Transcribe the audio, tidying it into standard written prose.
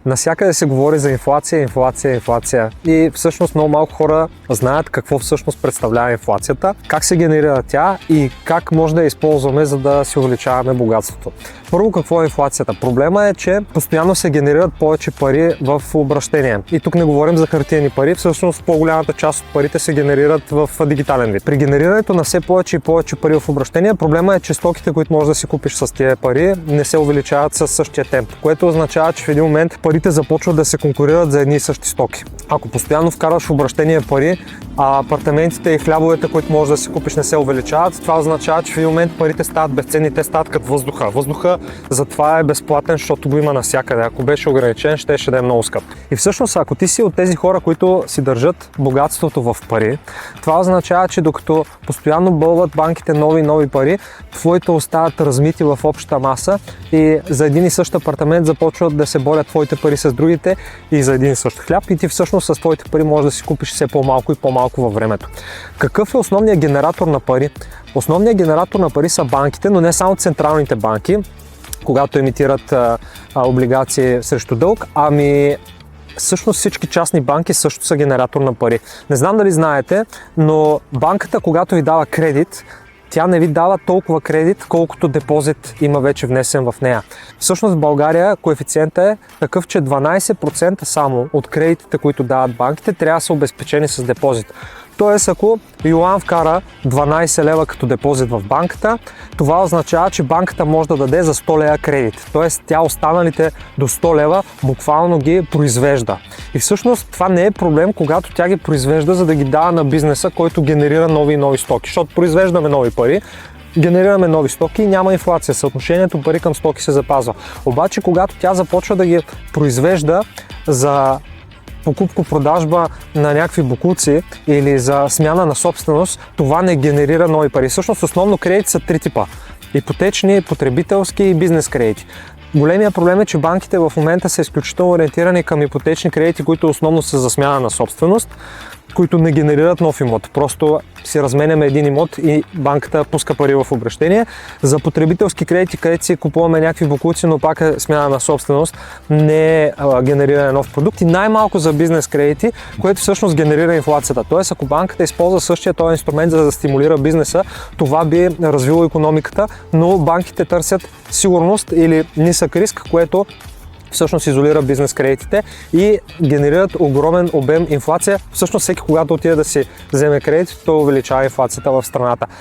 Насякъде се говори за инфлация. И всъщност много малко хора знаят какво всъщност представлява инфлацията, как се генерира тя и как може да я използваме, за да си увеличаваме богатството. Първо, какво е инфлацията? Проблема е, че постоянно се генерират повече пари в обращение. И тук не говорим за хартиени пари, всъщност по-голямата част от парите се генерират в дигитален вид. При генерирането на все повече и повече пари в обращение, проблема е, че стоките, които можеш да си купиш с тези пари, не се увеличават със същия темп, което означава, че в един момент парите започват да се конкурират за едни и същи стоки. Ако постоянно вкарваш в обращение пари, а апартаментите и хлябовете, които можеш да си купиш, не се увеличават, това означава, че в един момент парите стават безценни, те стават като въздуха. Въздуха затова е безплатен, защото го има навсякъде. Ако беше ограничен, щеше да е много скъп. И всъщност, ако ти си от тези хора, които си държат богатството в пари, това означава, че докато постоянно бълват банките нови и нови пари, твоите остават размити в общата маса и за един и същ апартамент започват да се борят твоите пари с другите и за един и същ хляб и ти всъщност с твоите пари можеш да си купиш все по-малко и по-малко във времето. Какъв е основният генератор на пари? Основният генератор на пари са банките, но не само централните банки, когато емитират облигации срещу дълг, ами всъщност всички частни банки също са генератор на пари. Не знам дали знаете, но банката, когато ви дава кредит, тя не ви дава толкова кредит, колкото депозит има вече внесен в нея. Всъщност в България коефициентът е такъв, че 12% само от кредитите, които дават банките, трябва да са обезпечени с депозит. Тоест, ако Йоан вкара 12 лева като депозит в банката, това означава, че банката може да даде за 100 лева кредит. Тоест, тя останалите до 100 лева буквално ги произвежда. И всъщност това не е проблем, когато тя ги произвежда, за да ги дава на бизнеса, който генерира нови и нови стоки. Защото произвеждаме нови пари, генерираме нови стоки и няма инфлация. Съотношението пари към стоки се запазва. Обаче, когато тя започва да ги произвежда за покупко-продажба на някакви бокуци или за смяна на собственост, това не генерира нови пари. Всъщност основно кредити са три типа: ипотечни, потребителски и бизнес кредити. Големия проблем е, че банките в момента са изключително ориентирани към ипотечни кредити, които основно са за смяна на собственост, които не генерират нов имот. Просто си разменяме един имот и банката пуска пари в обращение. За потребителски кредити, където си купуваме някакви бокуци, но пак е смяна на собственост, не е генериране нов продукт, и най-малко за бизнес кредити, което всъщност генерира инфлацията. Тоест, ако банката използва същия този инструмент, за да стимулира бизнеса, това би развило икономиката, но банките търсят сигурност или нисък риск, което всъщност изолира бизнес кредитите и генерират огромен обем инфлация. Всъщност всеки, когато отиде да си вземе кредит, той увеличава инфлацията в страната.